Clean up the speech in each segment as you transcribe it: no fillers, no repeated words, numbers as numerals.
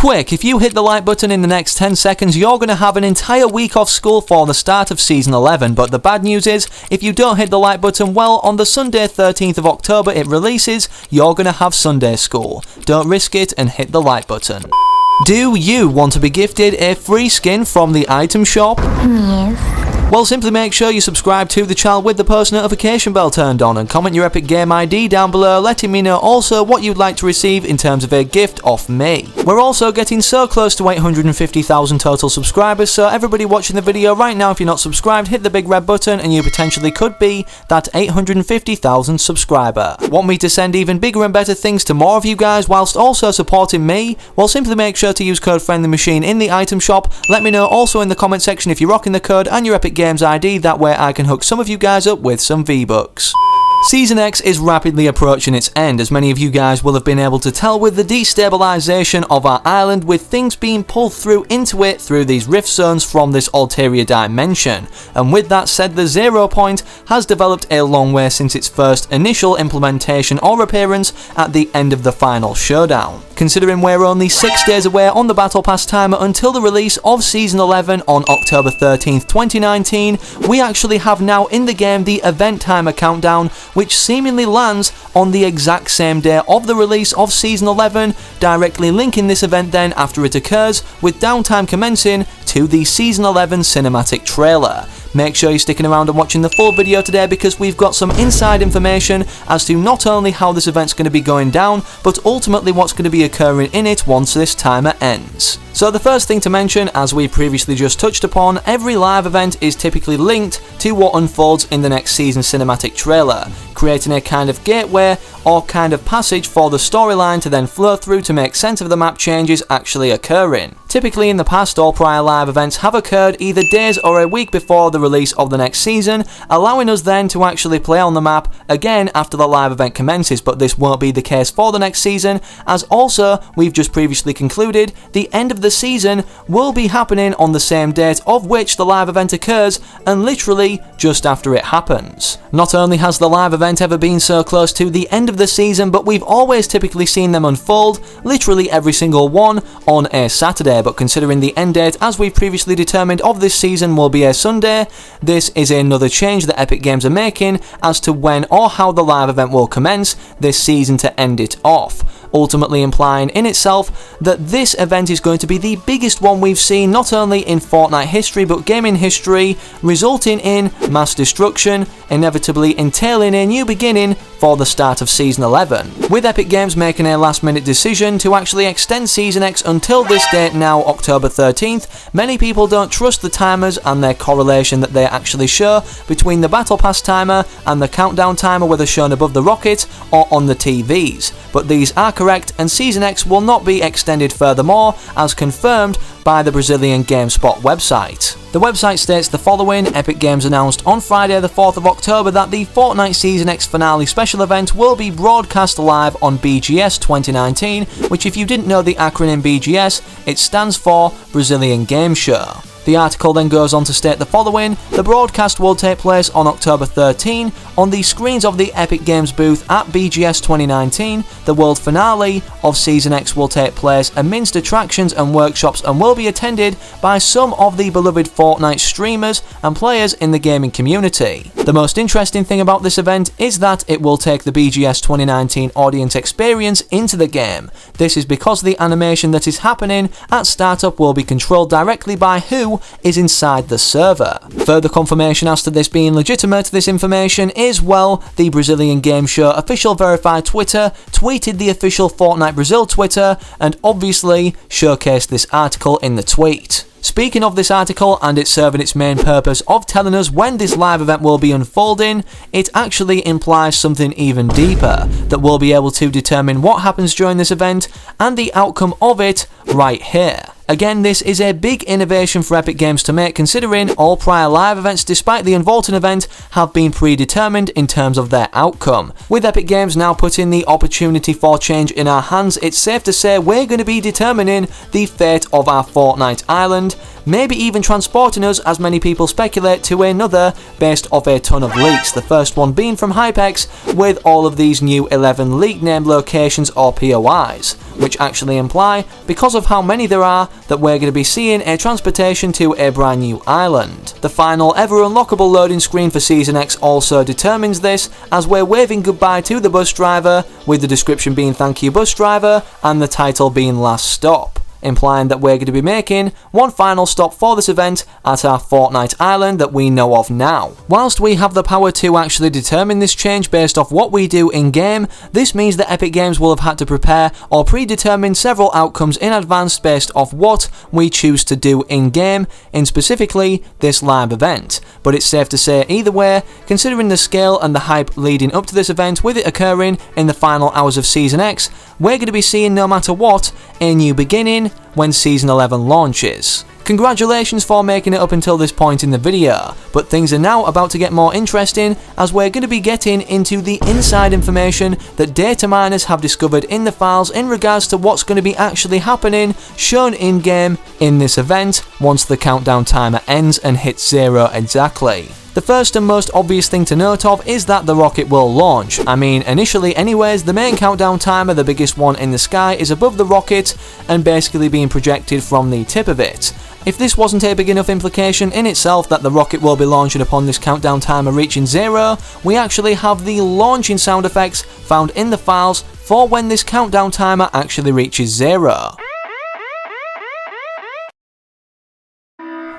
Quick, if you hit the like button in the next 10 seconds, you're going to have an entire week off school for the start of Season 11, but the bad news is, if you don't hit the like button, well, on the Sunday 13th of October it releases, you're going to have Sunday school. Don't risk it and hit the like button. Do you want to be gifted a free skin from the item shop? Yes. Well, simply make sure you subscribe to the channel with the post notification bell turned on and comment your Epic Game ID down below, letting me know also what you'd like to receive in terms of a gift off me. We're also getting so close to 850,000 total subscribers, so everybody watching the video right now, if you're not subscribed, hit the big red button and you potentially could be that 850,000 subscriber. Want me to send even bigger and better things to more of you guys whilst also supporting me? Well, simply make sure to use code FriendlyMachine in the item shop. Let me know also in the comment section if you're rocking the code and your Epic Games ID, that way I can hook some of you guys up with some V-Bucks. Season X is rapidly approaching its end, as many of you guys will have been able to tell with the destabilisation of our island, with things being pulled through into it through these rift zones from this ulterior dimension. And with that said, the 0 Point has developed a long way since its first initial implementation or appearance at the end of the final showdown. Considering we're only 6 days away on the Battle Pass timer until the release of Season 11 on October 13th, 2019, we actually have now in the game the event timer countdown, which seemingly lands on the exact same day of the release of Season 11, directly linking this event then after it occurs, with downtime commencing to the Season 11 cinematic trailer. Make sure you're sticking around and watching the full video today, because we've got some inside information as to not only how this event's going to be going down, but ultimately what's going to be occurring in it once this timer ends. So the first thing to mention, as we previously just touched upon, every live event is typically linked to what unfolds in the next season cinematic trailer, creating a kind of gateway or kind of passage for the storyline to then flow through to make sense of the map changes actually occurring. Typically in the past, all prior live events have occurred either days or a week before the release of the next season, allowing us then to actually play on the map again after the live event commences, but this won't be the case for the next season, as also we've just previously concluded the end of the season will be happening on the same date of which the live event occurs, and literally just after it happens. Not only has the live event ever been so close to the end of the season, but we've always typically seen them unfold, literally every single one, on a Saturday, but considering the end date as we've previously determined of this season will be a Sunday, this is another change that Epic Games are making as to when or how the live event will commence this season to end it off, ultimately implying in itself that this event is going to be the biggest one we've seen not only in Fortnite history but gaming history, resulting in mass destruction, inevitably entailing a new beginning for the start of Season 11, with Epic Games making a last minute decision to actually extend Season X until this date now, October 13th. Many people don't trust the timers and their correlation that they actually show between the Battle Pass timer and the countdown timer, whether shown above the rocket or on the TVs, but these are correct and Season X will not be extended furthermore, as confirmed by the Brazilian GameSpot website. The website states the following: Epic Games announced on Friday the 4th of October that the Fortnite Season X Finale special event will be broadcast live on BGS 2019, which, if you didn't know the acronym BGS, it stands for Brazilian Game Show. The article then goes on to state the following: the broadcast will take place on October 13 on the screens of the Epic Games booth at BGS 2019. The world finale of Season X will take place amidst attractions and workshops and will be attended by some of the beloved Fortnite streamers and players in the gaming community. The most interesting thing about this event is that it will take the BGS 2019 audience experience into the game. This is because the animation that is happening at startup will be controlled directly by who is inside the server. Further confirmation as to this being legitimate, this information is, well, the Brazilian Game Show official verified Twitter tweeted the official Fortnite Brazil Twitter and obviously showcased this article in the tweet. Speaking of this article and it serving its main purpose of telling us when this live event will be unfolding, it actually implies something even deeper, that we'll be able to determine what happens during this event and the outcome of it right here. Again, this is a big innovation for Epic Games to make, considering all prior live events, despite the Unvaulting event, have been predetermined in terms of their outcome. With Epic Games now putting the opportunity for change in our hands, it's safe to say we're going to be determining the fate of our Fortnite island. maybe even transporting us, as many people speculate, to another based off a ton of leaks, the first one being from Hypex with all of these new 11 leak named locations or POIs, which actually imply, because of how many there are, that we're going to be seeing a transportation to a brand new island. The final ever unlockable loading screen for Season X also determines this, as we're waving goodbye to the bus driver, with the description being "Thank you bus driver" and the title being "Last Stop," implying that we're going to be making one final stop for this event at our Fortnite island that we know of now. Whilst we have the power to actually determine this change based off what we do in-game, this means that Epic Games will have had to prepare or predetermine several outcomes in advance based off what we choose to do in-game, in specifically this live event. But it's safe to say either way, considering the scale and the hype leading up to this event, with it occurring in the final hours of Season X, we're going to be seeing, no matter what, a new beginning when Season 11 launches. Congratulations for making it up until this point in the video, but things are now about to get more interesting, as we're going to be getting into the inside information that data miners have discovered in the files in regards to what's going to be actually happening shown in-game in this event once the countdown timer ends and hits 0 exactly. The first and most obvious thing to note of is that the rocket will launch. I mean, initially anyways, the main countdown timer, the biggest one in the sky, is above the rocket and basically being projected from the tip of it. If this wasn't a big enough implication in itself that the rocket will be launching upon this countdown timer reaching 0, we actually have the launching sound effects found in the files for when this countdown timer actually reaches 0.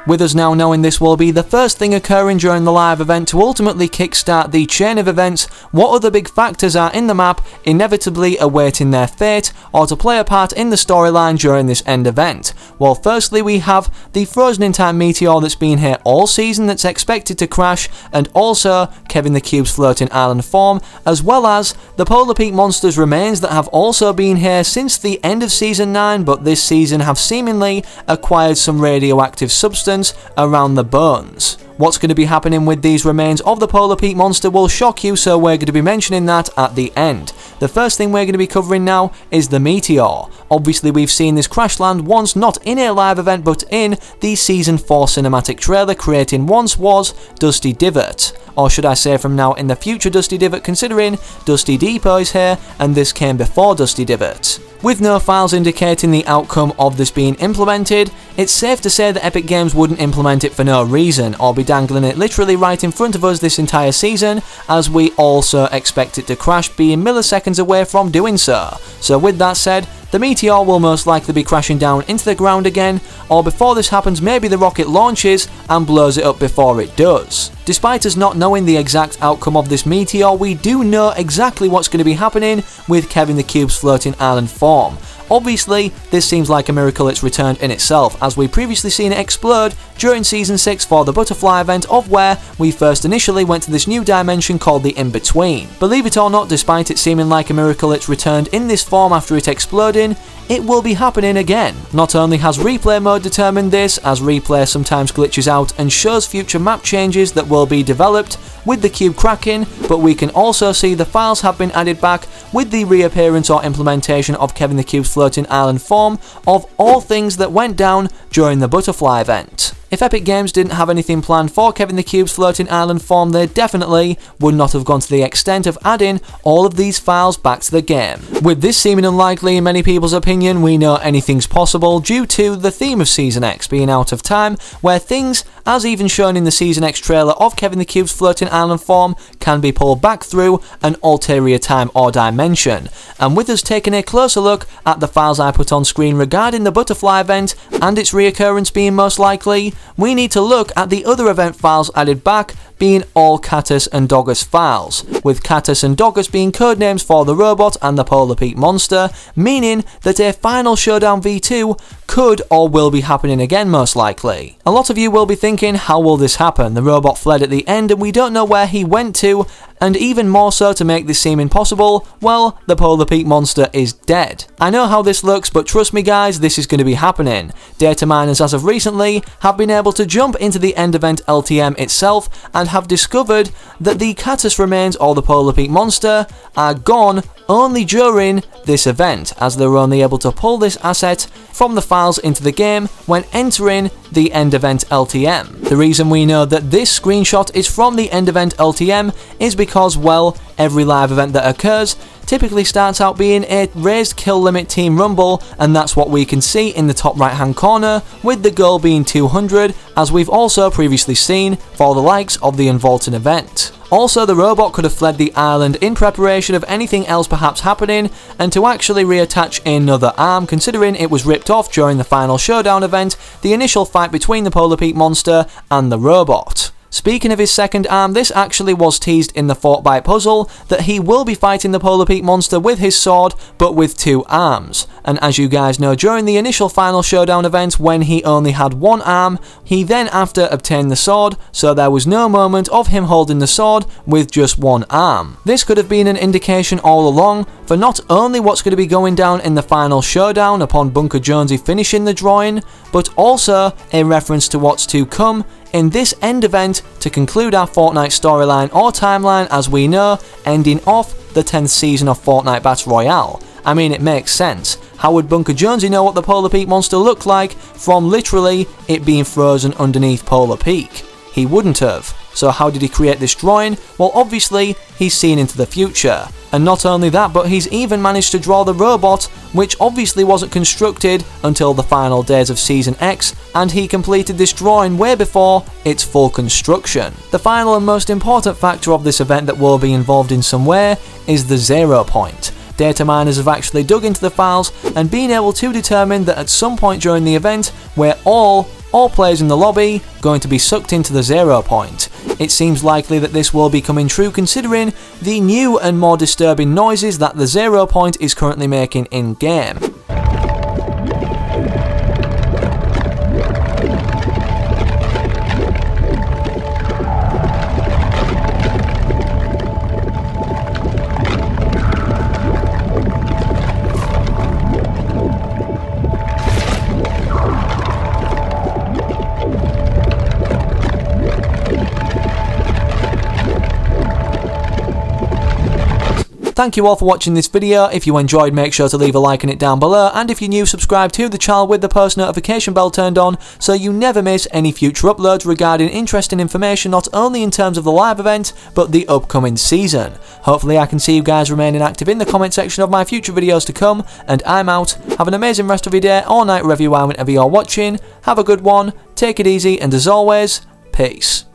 With us now knowing this will be the first thing occurring during the live event to ultimately kickstart the chain of events, what other big factors are in the map inevitably awaiting their fate or to play a part in the storyline during this end event? Well, firstly we have the frozen in time meteor that's been here all season that's expected to crash, and also Kevin the Cube's floating island form, as well as the Polar Peak monster's remains that have also been here since the end of Season 9, but this season have seemingly acquired some radioactive substance around the bones. What's going to be happening with these remains of the Polar Peak monster will shock you, so we're going to be mentioning that at the end. The first thing we're going to be covering now is the meteor. Obviously we've seen this crash land once, not in a live event but in the Season 4 cinematic trailer, creating once was Dusty Divot. Or should I say from now in the future Dusty Divot, considering Dusty Depot is here and this came before Dusty Divot. With no files indicating the outcome of this being implemented, it's safe to say that Epic Games wouldn't implement it for no reason, or be dangling it literally right in front of us this entire season, as we also expect it to crash, being milliseconds away from doing so. So with that said, the meteor will most likely be crashing down into the ground again, or before this happens maybe the rocket launches and blows it up before it does. Despite us not knowing the exact outcome of this meteor, we do know exactly what's going to be happening with Kevin the Cube's floating island form. Obviously, this seems like a miracle it's returned in itself, as we previously seen it explode during Season 6 for the Butterfly event, of where we first initially went to this new dimension called the In-Between. Believe it or not, despite it seeming like a miracle it's returned in this form after it exploding, it will be happening again. Not only has replay mode determined this, as replay sometimes glitches out and shows future map changes that will be developed with the cube cracking, but we can also see the files have been added back with the reappearance or implementation of Kevin the Cube's floating island form of all things that went down during the Butterfly event. If Epic Games didn't have anything planned for Kevin the Cube's floating island form, they definitely would not have gone to the extent of adding all of these files back to the game. With this seeming unlikely in many people's opinion, we know anything's possible due to the theme of Season X being out of time, where things, as even shown in the Season X trailer of Kevin the Cube's floating island form, can be pulled back through an ulterior time or dimension. And with us taking a closer look at the files I put on screen regarding the Butterfly event and its reoccurrence being most likely, we need to look at the other event files added back, being all Catus and Doggus files, with Catus and Doggus being codenames for the robot and the Polar Peak monster, meaning that a final Showdown V2 could or will be happening again most likely. A lot of you will be thinking, how will this happen? The robot fled at the end and we don't know where he went to, and even more so to make this seem impossible, well, the Polar Peak monster is dead. I know how this looks, but trust me guys, this is going to be happening. Data miners as of recently have been able to jump into the end event LTM itself and have discovered that the Catus remains or the Polar Peak monster are gone only during this event, as they were only able to pull this asset from the files into the game when entering the end event LTM. The reason we know that this screenshot is from the end event LTM is because, well, every live event that occurs typically starts out being a raised kill limit team rumble, and that's what we can see in the top right hand corner, with the goal being 200, as we've also previously seen for the likes of the Unvaulting event. Also, the robot could have fled the island in preparation of anything else perhaps happening, and to actually reattach another arm, considering it was ripped off during the final showdown event, the initial fight between the Polar Peak monster and the robot. Speaking of his second arm, this actually was teased in the Fortnite puzzle that he will be fighting the Polar Peak monster with his sword, but with 2 arms. And as you guys know, during the initial final showdown event, when he only had 1 arm, he then after obtained the sword, so there was no moment of him holding the sword with just 1 arm. This could have been an indication all along for not only what's going to be going down in the final showdown upon Bunker Jonesy finishing the drawing, but also a reference to what's to come in this end event to conclude our Fortnite storyline or timeline, as we know, ending off the 10th season of Fortnite Battle Royale. I mean, it makes sense. How would Bunker Jonesy know what the Polar Peak monster looked like from literally it being frozen underneath Polar Peak? He wouldn't have. So how did he create this drawing? Well, obviously, he's seen into the future. And not only that, but he's even managed to draw the robot, which obviously wasn't constructed until the final days of Season X, and he completed this drawing way before its full construction. The final and most important factor of this event that will be involved in some way is the 0 point. Data miners have actually dug into the files and been able to determine that at some point during the event, we're all players in the lobby going to be sucked into the 0 point. It seems likely that this will be coming true considering the new and more disturbing noises that the 0 point is currently making in-game. Thank you all for watching this video. If you enjoyed, make sure to leave a like on it down below, and if you're new, subscribe to the channel with the post notification bell turned on so you never miss any future uploads regarding interesting information, not only in terms of the live event but the upcoming season. Hopefully I can see you guys remaining active in the comment section of my future videos to come, and I'm out. Have an amazing rest of your day or night wherever you are, whenever you're watching. Have a good one, take it easy, and as always, peace.